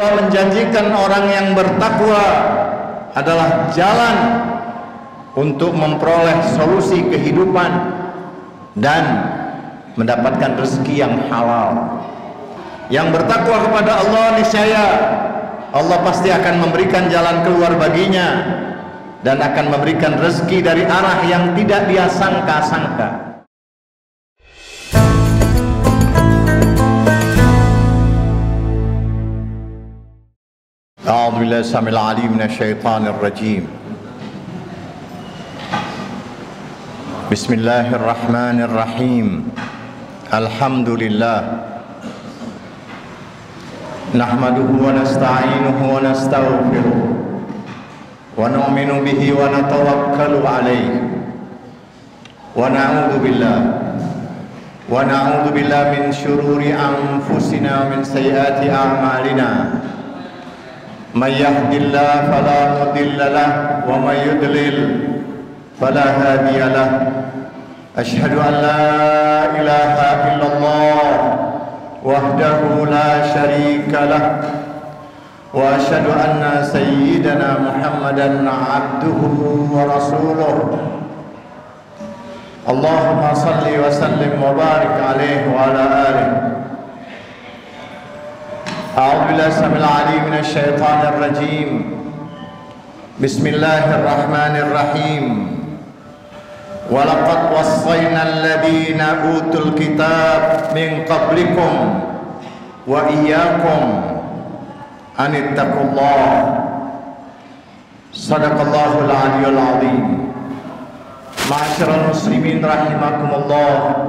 Allah menjanjikan orang yang bertakwa adalah jalan untuk memperoleh solusi kehidupan dan mendapatkan rezeki yang halal. Yang bertakwa kepada Allah, niscaya Allah pasti akan memberikan jalan keluar baginya dan akan memberikan rezeki dari arah yang tidak dia sangka-sangka. A'udzu billahi samil alim minasyaitonir rajim. Bismillahirrahmanirrahim. Alhamdulillah. Nahmaduhu wa nasta'inuhu wa nastaghfiruh wa nu'minu bihi wa natawakkalu alayhi wa na'udzu billahi min syururi anfusina wa min sayyiati a'malina. Man yahdihillahu fala mudilla lahu wa man yudlil fala hadiya lahu. Asyhadu an la ilaha illallah wahdahu la syarika lah wa asyhadu anna sayyidana Muhammadan abduhu wa rasuluh. Allahumma salli wa sallim wa barik alaihi wa ala alihi. A'udzu billahi samil alim minasyaitonir rajim. Bismillahirrahmanirrahim. Walaqad wassayna alladhina utul kitab min qablikum wa iyyakum an ittaqullah. Shadaqallahul aliyyul azim. Ma'asyiral muslimin rahimakumullah.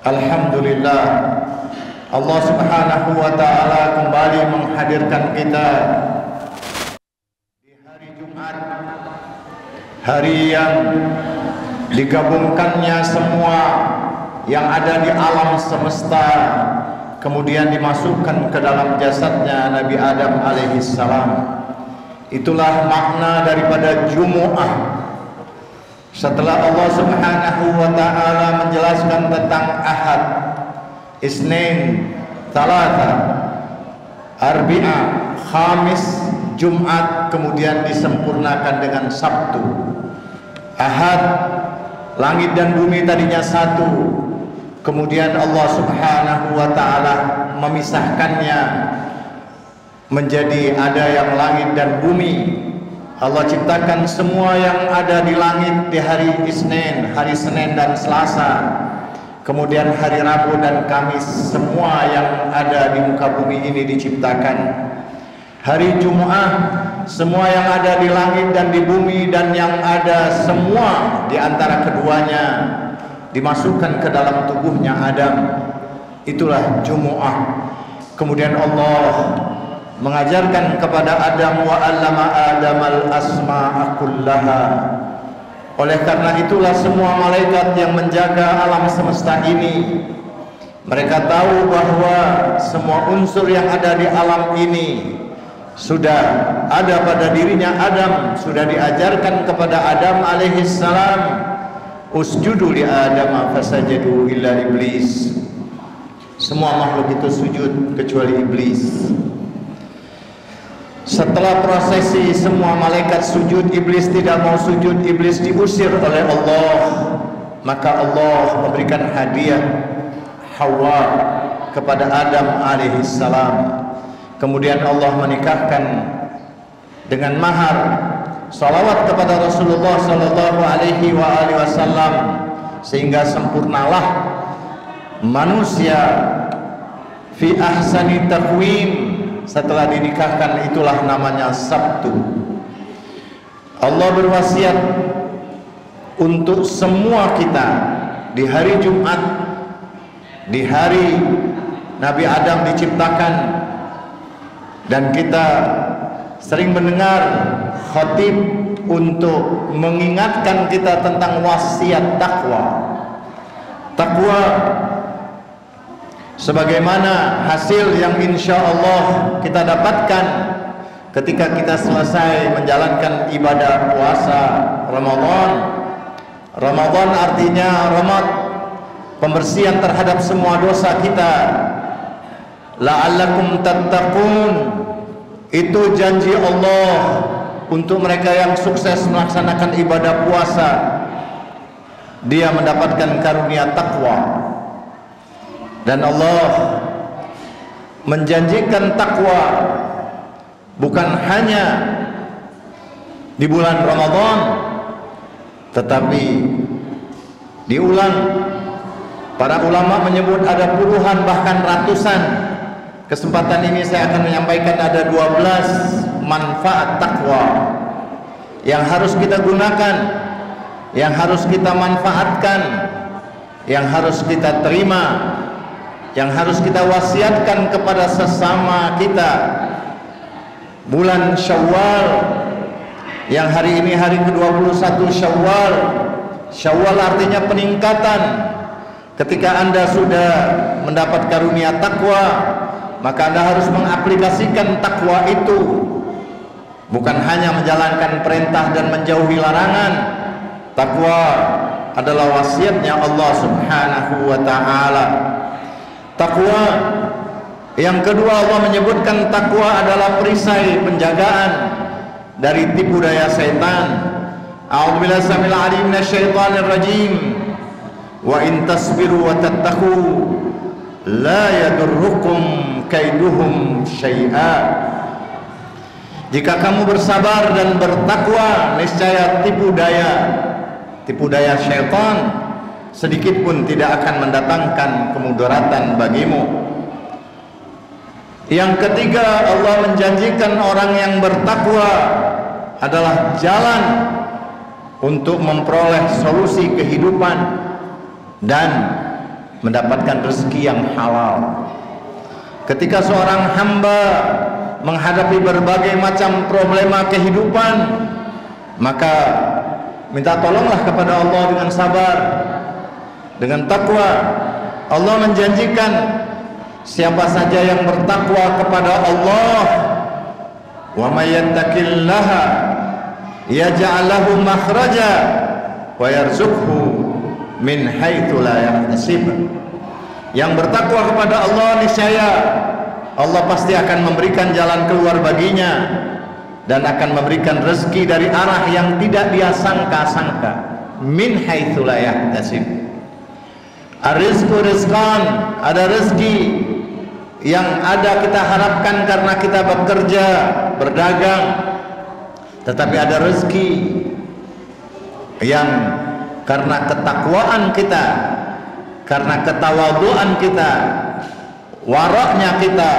Alhamdulillah, Allah Subhanahu wa taala kembali menghadirkan kita di hari Jumat, hari yang digabungkannya semua yang ada di alam semesta kemudian dimasukkan ke dalam jasadnya Nabi Adam alaihissalam. Itulah makna daripada Jumu'ah. Setelah Allah Subhanahu wa ta'ala menjelaskan tentang Ahad, Isnin, Talata, Arbi'a, Khamis, Jumat, kemudian disempurnakan dengan Sabtu. Ahad, langit dan bumi tadinya satu, kemudian Allah Subhanahu wa ta'ala memisahkannya menjadi ada yang langit dan bumi. Allah ciptakan semua yang ada di langit di hari Isnin, hari Senin dan Selasa. Kemudian hari Rabu dan Kamis semua yang ada di muka bumi ini diciptakan. Hari Jumu'ah semua yang ada di langit dan di bumi dan yang ada semua di antara keduanya dimasukkan ke dalam tubuhnya Adam. Itulah Jumu'ah. Kemudian Allah mengajarkan kepada Adam, wa 'allama Adamal asma'a kullaha. Oleh karena itulah semua malaikat yang menjaga alam semesta ini, mereka tahu bahwa semua unsur yang ada di alam ini sudah ada pada dirinya Adam, sudah diajarkan kepada Adam alaihissalam, usjudu li Adam fasajadu illa iblis. Semua makhluk itu sujud kecuali iblis. Setelah prosesi semua malaikat sujud, iblis tidak mau sujud, iblis diusir oleh Allah. Maka Allah memberikan hadiah Hawa kepada Adam alaihissalam. Kemudian Allah menikahkan dengan mahar salawat kepada Rasulullah sallallahu alaihi wasallam, sehingga sempurnalah manusia fi ahsani taqwim. Setelah dinikahkan, itulah namanya Sabtu. Allah berwasiat untuk semua kita di hari Jumat, di hari Nabi Adam diciptakan, dan kita sering mendengar khatib untuk mengingatkan kita tentang wasiat takwa. Takwa sebagaimana hasil yang insya Allah kita dapatkan ketika kita selesai menjalankan ibadah puasa Ramadan. Ramadan artinya rahmat, pembersihan terhadap semua dosa kita. la'allakum tattaqun. Itu janji Allah untuk mereka yang sukses melaksanakan ibadah puasa, dia mendapatkan karunia takwa. Dan Allah menjanjikan takwa bukan hanya di bulan Ramadan, tetapi diulang. Para ulama menyebut ada puluhan bahkan ratusan. Kesempatan ini saya akan menyampaikan ada 12 manfaat takwa yang harus kita gunakan, yang harus kita manfaatkan, yang harus kita terima, yang harus kita wasiatkan kepada sesama kita. Bulan Syawal, yang hari ini hari ke-21 Syawal. Syawal artinya peningkatan. Ketika Anda sudah mendapat karunia takwa, maka Anda harus mengaplikasikan takwa itu, bukan hanya menjalankan perintah dan menjauhi larangan. Takwa adalah wasiatnya Allah Subhanahu wa ta'ala. Takwa yang kedua, Allah menyebutkan takwa adalah perisai penjagaan dari tipu daya setan. A'udzubillahi samil alim minasyaitonir rajim. Wa in tasbiru wa tattaqu la yadurrukum kaiduhum syai'a. Jika kamu bersabar dan bertakwa, niscaya tipu daya syaitan sedikit pun tidak akan mendatangkan kemudaratan bagimu. Yang ketiga, Allah menjanjikan orang yang bertakwa adalah jalan untuk memperoleh solusi kehidupan dan mendapatkan rezeki yang halal. Ketika seorang hamba menghadapi berbagai macam problema kehidupan, maka minta tolonglah kepada Allah dengan sabar, dengan takwa. Allah menjanjikan siapa saja yang bertakwa kepada Allah, wa may yattaqillaha yaj'al lahu makhraja wa yarzuqhu min haitsu la yahtasib. Yang bertakwa kepada Allah, niscaya Allah pasti akan memberikan jalan keluar baginya dan akan memberikan rezeki dari arah yang tidak dia sangka-sangka. Min haitsu la yahtasib. Ar-rizqu rizqan, ada rezeki yang ada kita harapkan karena kita bekerja, berdagang, tetapi ada rezeki yang karena ketakwaan kita, karena ketawaduan kita, waraknya kita.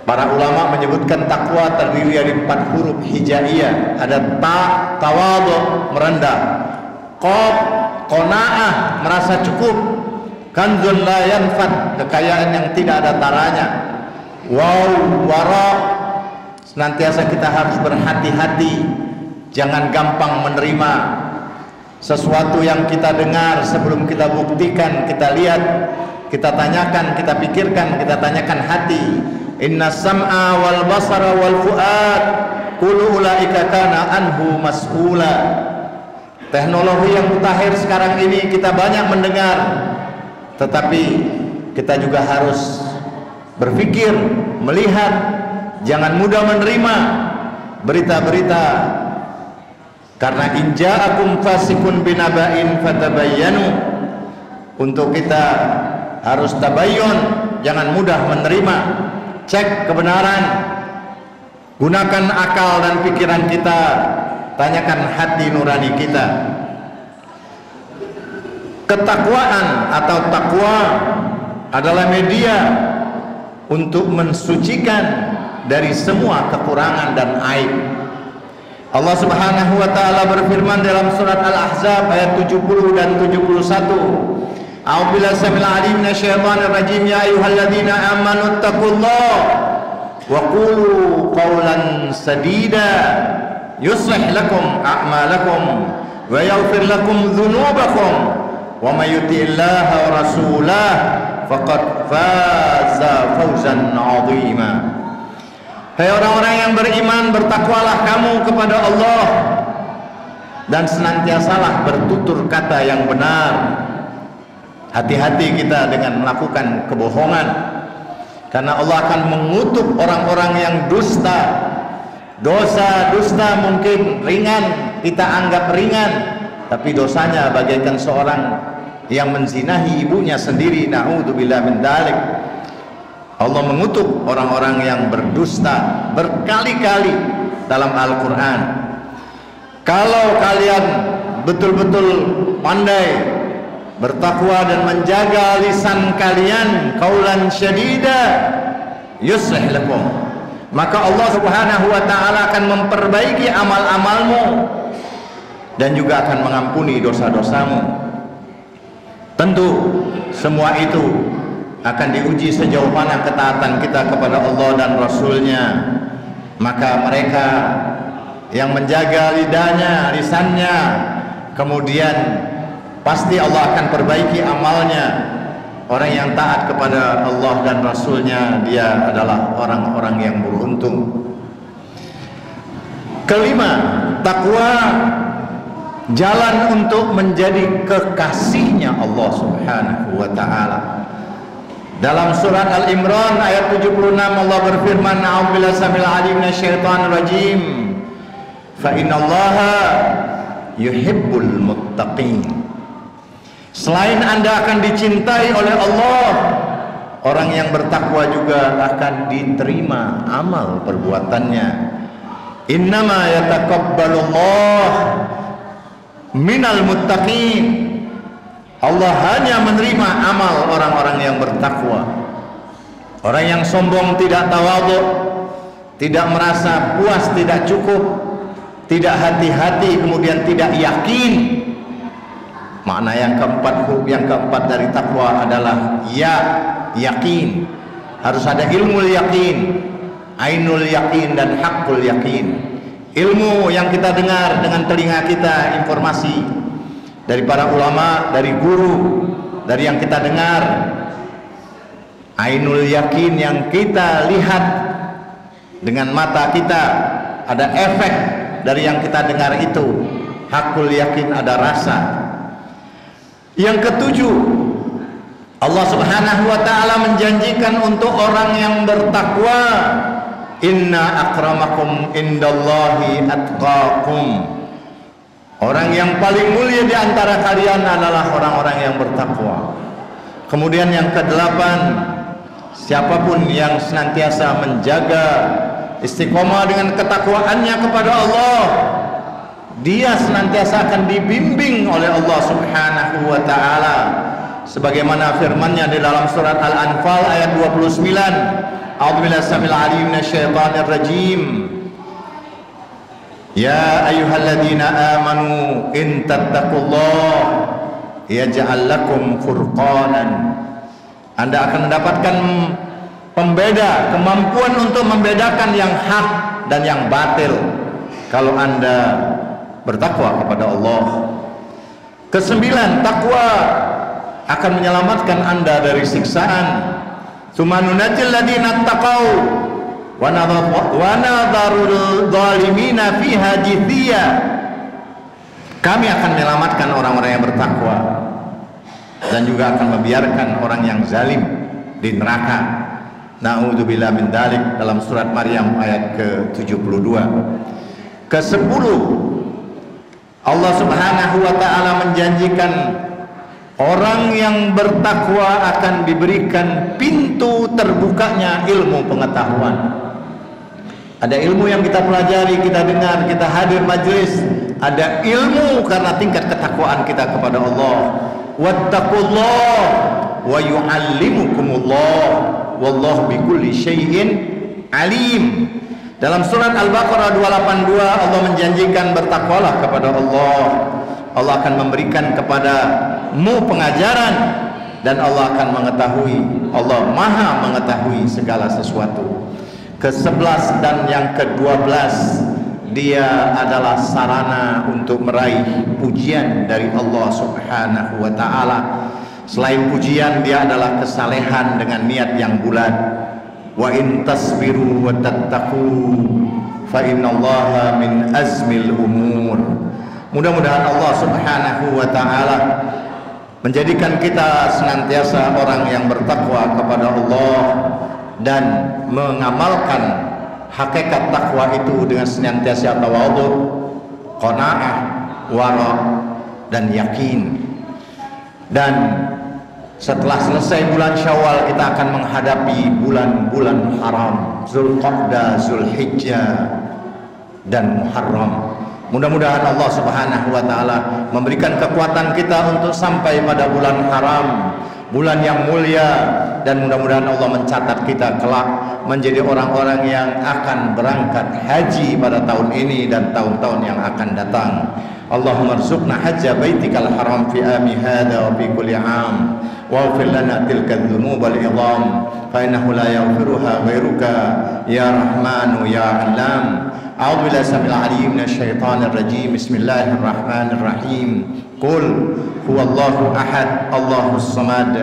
Para ulama menyebutkan takwa terdiri dari 4 huruf hijaiyah. Ada ta, tawadhu, merendah; qaf, qanaah, merasa cukup; kanzun la yanfad, kekayaan yang tidak ada taranya; waw, wara, senantiasa kita harus berhati-hati, jangan gampang menerima sesuatu yang kita dengar sebelum kita buktikan, kita lihat, kita tanyakan, kita pikirkan, kita tanyakan hati. Inna sam'a wal basara wal fu'ad kullu ulaika kana anhu mas'ula. Teknologi yang mutakhir sekarang ini kita banyak mendengar, tetapi kita juga harus berpikir, melihat, jangan mudah menerima berita-berita. Karena in ja'akum fasikun binaba'in fatabayyanu, untuk kita harus tabayyun, jangan mudah menerima. Cek kebenaran, gunakan akal dan pikiran kita, tanyakan hati nurani kita. Ketakwaan atau takwa adalah media untuk mensucikan dari semua kekurangan dan aib. Allah Subhanahu wa ta'ala berfirman dalam surat Al-Ahzab ayat 70 dan 71. A'udzubillahi samil alim minasyaitonir rajim. Ya ayyuhalladzina amanu taqullaha wa qulu qawlan sadida yuslih lakum a'malakum wa yaghfir lakum dzunubakum wa may yuti'illaha wa rasulahu faqad faza fawzan 'azima. Hai orang-orang yang beriman, bertakwalah kamu kepada Allah dan senantiasalah bertutur kata yang benar. Hati-hati kita dengan melakukan kebohongan. karena Allah akan mengutuk orang-orang yang dusta. Dosa dusta mungkin ringan, kita anggap ringan, tapi dosanya bagaikan seorang yang menzinahi ibunya sendiri. Na'udzubillah min dzalik. Allah mengutuk orang-orang yang berdusta berkali-kali dalam Al-Quran. Kalau kalian betul-betul pandai bertakwa dan menjaga lisan kalian, qaulan syadida yuslih lakum, maka Allah Subhanahu wa ta'ala akan memperbaiki amal-amalmu dan juga akan mengampuni dosa-dosamu. Tentu semua itu akan diuji sejauh mana ketaatan kita kepada Allah dan Rasulnya. Maka mereka yang menjaga lidahnya, lisannya, kemudian pasti Allah akan perbaiki amalnya. Orang yang taat kepada Allah dan Rasulnya, dia adalah orang-orang yang beruntung. Kelima, takwa jalan untuk menjadi kekasihnya Allah Subhanahu wa ta'ala. Dalam surat Al-Imran ayat 76 Allah berfirman, a'udzubillahi samil alim minasyaitonir rajim, fa innallaha yuhibbul muttaqin. Selain Anda akan dicintai oleh Allah, orang yang bertakwa juga akan diterima amal perbuatannya. Innama yataqabbalullah minal muttaqin. Allah hanya menerima amal orang-orang yang bertakwa. Orang yang sombong tidak tawadhu, tidak merasa puas, tidak cukup, tidak hati-hati, kemudian tidak yakin. Makna yang keempat dari takwa adalah yakin. Harus ada ilmu yakin, ainul yakin dan hakul yakin. Ilmu yang kita dengar dengan telinga kita, informasi dari para ulama, dari guru, dari yang kita dengar. Ainul yakin yang kita lihat dengan mata kita, ada efek dari yang kita dengar itu. Hakul yakin ada rasa. Yang ketujuh, Allah Subhanahu wa ta'ala menjanjikan untuk orang yang bertakwa, inna akramakum indallahi atqakum. Orang yang paling mulia di antara kalian adalah orang-orang yang bertakwa. Kemudian yang kedelapan, siapapun yang senantiasa menjaga istiqomah dengan ketakwaannya kepada Allah, dia senantiasa akan dibimbing oleh Allah Subhanahu wa ta'ala, sebagaimana firman-Nya di dalam surat Al-Anfal ayat 29, a'udzubillahi samil alim minasyaitonir rajim, ya ayyuhalladzina amanu in tattaqullah yaj'al lakum furqanan. Anda akan mendapatkan pembeda, kemampuan untuk membedakan yang hak dan yang batil kalau Anda bertakwa kepada Allah. Kesembilan, takwa akan menyelamatkan Anda dari siksaan. Tsumma nunajjil ladzina taqau wa nadharul zalimina fiha jithiya. Kami akan menyelamatkan orang-orang yang bertakwa dan juga akan membiarkan orang yang zalim di neraka. Na'udzubillah min dzalik, dalam surat Maryam ayat ke-72. Ke-10, Allah Subhanahu wa ta'ala menjanjikan orang yang bertakwa akan diberikan pintu terbukanya ilmu pengetahuan. Ada ilmu yang kita pelajari, kita dengar, kita hadir majelis, ada ilmu karena tingkat ketakwaan kita kepada Allah. Wattaqullah wa yu'allimukumullah wallahu bikulli syai'in alim. Dalam surat Al-Baqarah 282 Allah menjanjikan bertakwalah kepada Allah. Allah akan memberikan kepadamu pengajaran dan Allah akan mengetahui. Allah Maha mengetahui segala sesuatu. Ke-11 dan yang ke-12, dia adalah sarana untuk meraih pujian dari Allah Subhanahu wa ta'ala. Selain pujian, dia adalah kesalehan dengan niat yang bulat. Wa in tasbiru wa tattaqu fa innallaha min azmil umur. Mudah-mudahan Allah Subhanahu wa ta'ala menjadikan kita senantiasa orang yang bertakwa kepada Allah dan mengamalkan hakikat takwa itu dengan senantiasa tawadhu, qanaah, wara, dan yakin. Dan setelah selesai bulan Syawal kita akan menghadapi bulan-bulan haram, Zulqa'dah, Zulhijjah, dan Muharram. Mudah-mudahan Allah Subhanahu wa taala memberikan kekuatan kita untuk sampai pada bulan haram, bulan yang mulia, dan mudah-mudahan Allah mencatat kita kelak menjadi orang-orang yang akan berangkat haji pada tahun ini dan tahun-tahun yang akan datang. Allahumma rzuqna hajja baitikal haram fi ami hadha wa fi kulli am waghfir lana tilka adh-dhunub al-'idham fa innahu la yaghfiruha ghairuka ya rahmanu ya 'allam. A'udzu billahi samil 'alim minasy syaithanir rajim. Bismillahirrahmanirrahim. Qul huwallahu ahad, Allahus samad,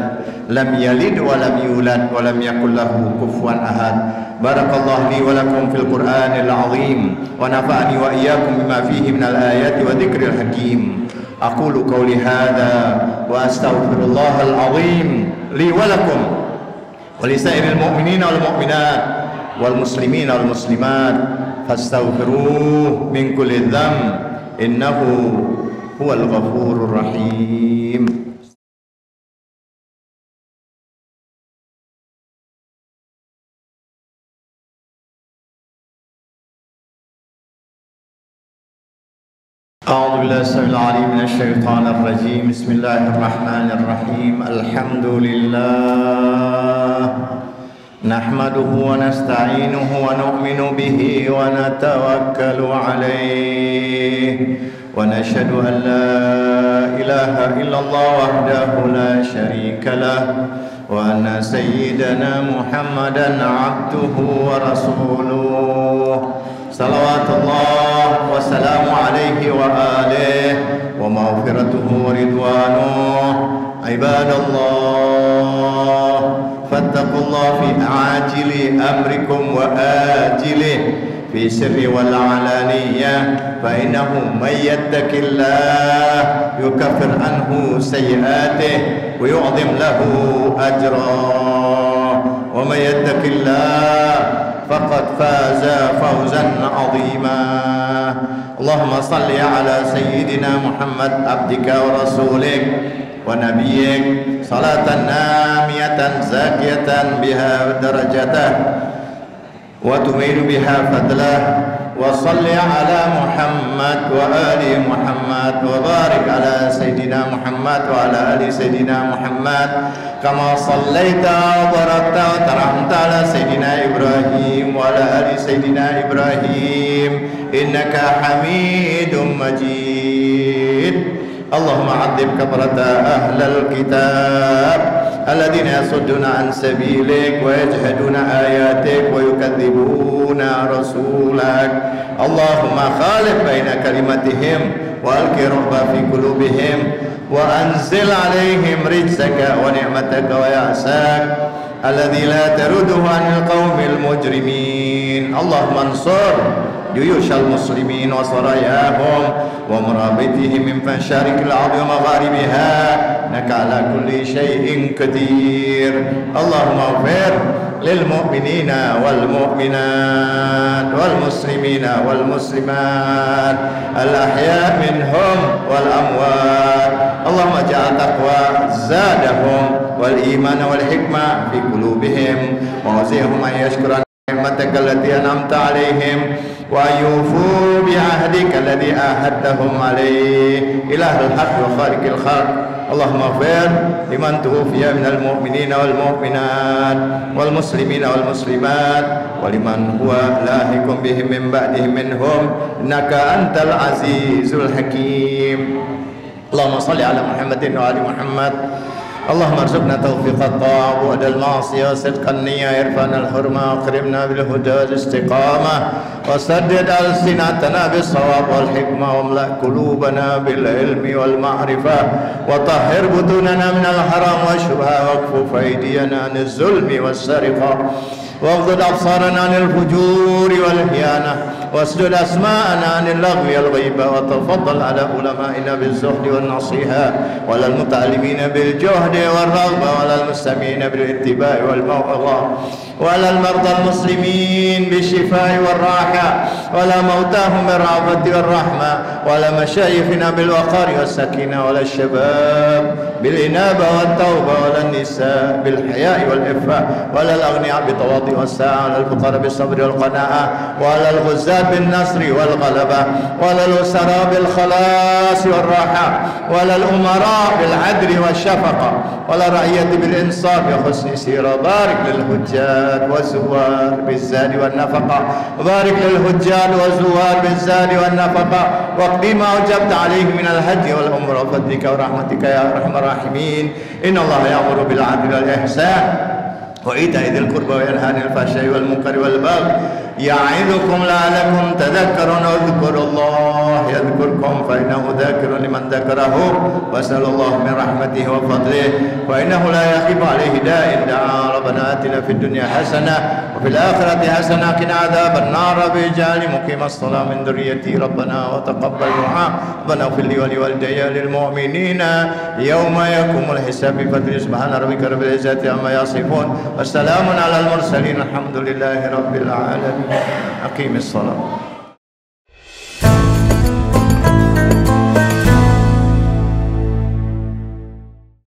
lam yalid wa lam yulad wa lam yakul lahu kufuwan ahad. Barakallahu li wa lakum fil Qur'anil 'azim wa nafa'ani wa iyyakum bima fihi minal ayati wa dzikril hakim. Aqulu qawli hadza wa astaghfirullahal 'azim li wa lakum wa lisairil mu'minina wal mu'minat wal muslimina wal muslimat fastaghfiruhu min kulli dzamb innahu huwal ghafurur rahim. أعوذ بالله السميع العليم من الشيطان الرجيم. بسم الله الرحمن الرحيم. الحمد لله نحمده ونستعينه ونؤمن به ونتوكل عليه ونشهد أن لا إله إلا الله وحده لا شريك له وأن سيدنا محمدا عبده ورسوله صلوات الله وسلام عليه وآله ومغفرته ورضوانه. عباد الله فاتقوا الله في عاجل أمركم وآجله في سر والعلانية فإنه من يتق الله يكفر عنه سيئاته ويعظم له أجرا ومن يتق الله فقد فاز فوزا عظيما. اللهم صل على سيدنا محمد عبدك ورسولك ونبيك صلاة نامية زاكية بها درجته وتميل بها فضله وصل على محمد وآل محمد وبارك على سيدنا محمد وعلى آل سيدنا محمد كما صليت وباركت وترحمت على سيدنا إبراهيم وعلى آل سيدنا إبراهيم إنك حميد مجيد. اللهم عذب كفرة أهل الكتاب الذين يصدون عن سبيلك ويجحدون آياتك ويكذبون رسولك. اللهم خالف بين كلمتهم وألق الرعب في قلوبهم وأنزل عليهم رجسك ونعمتك ويأسك الذي لا ترده عن القوم المجرمين. اللهم انصر جيوش المسلمين وسراياهم ومرابطهم من مشارق الأرض ومغاربها إنك على كل شيء قدير. اللهم اغفر للمؤمنين والمؤمنات والمسلمين والمسلمات الأحياء منهم والأموات. اللهم اجعل تقوى زادهم والإيمان والحكمة في قلوبهم ووزعهم أن يشكر نعمتك التي أنعمت عليهم وأن يوفوا بعهدك الذي عاهدتهم عليه إله الحق وخالق الخلق. اللهم اغفر لمن توفي من المؤمنين والمؤمنات والمسلمين والمسلمات ولمن هو لاحق بهم من بعدهم منهم إنك أنت العزيز الحكيم. اللهم صل على محمد وآل محمد. اللهم ارزقنا توفيق الطاعة وبعد المعصية صدق النية عرفان الحرمة واكرمنا بالهدى والاستقامة وسدد ألسنتنا بالصواب والحكمة واملأ قلوبنا بالعلم والمعرفة وطهر بطوننا من الحرام والشبهة واكفف أيدينا عن الظلم والسرقة واغضض أبصارنا عن الفجور والخيانة واسدد أسماءنا عن اللغو والغيبة وتفضل على علمائنا بالزهد والنصيحة وعلى المتعلمين بالجهد والرغبة وعلى المستمعين بالاتباع والموعظة وعلى المرضى المسلمين بالشفاء والراحة وعلى موتاهم بالرأفة والرحمة وعلى مشايخنا بالوقار والسكينة وعلى الشباب بالإنابة والتوبة وعلى النساء بالحياء والإفاء وعلى الأغنياء بالتواضع والساعة وعلى الفقراء بالصبر والقناعة وعلى الغزاة بالنصر والغلبة وعلى الأسراء بالخلاص والراحة وعلى الأمراء بالعدل والشفقة وعلى الرعية بالإنصاف وحسن سيرة. بارك للحجاج والزوار بالزاد والنفقة وبارك للحجاج والزوار بالزاد والنفقة واقض ما أوجبت عليه من الحج والعمرة بفضلك ورحمتك يا أرحم الراحمين. إن الله يأمر بالعدل والإحسان وإيتاء ذي القربى وينهى عن الفحشاء والمنكر والبغي يعظكم لعلكم تذكرون. اذكروا الله يذكركم فإنه ذاكر لمن ذكره واسأل الله من رحمته وفضله فإنه لا يخيب عليه داء دعاء. ربنا آتنا في الدنيا حسنة وفي الآخرة حسنة وقنا عذاب النار. بجعل مقيم الصلاة من ذريتي ربنا وتقبل دعاء. ربنا اغفر لي ولوالدي للمؤمنين يوم يقوم الحساب بفضل. سبحان ربك رب العزة عما يصفون والسلام على المرسلين الحمد لله رب العالمين. أقيم الصلاة.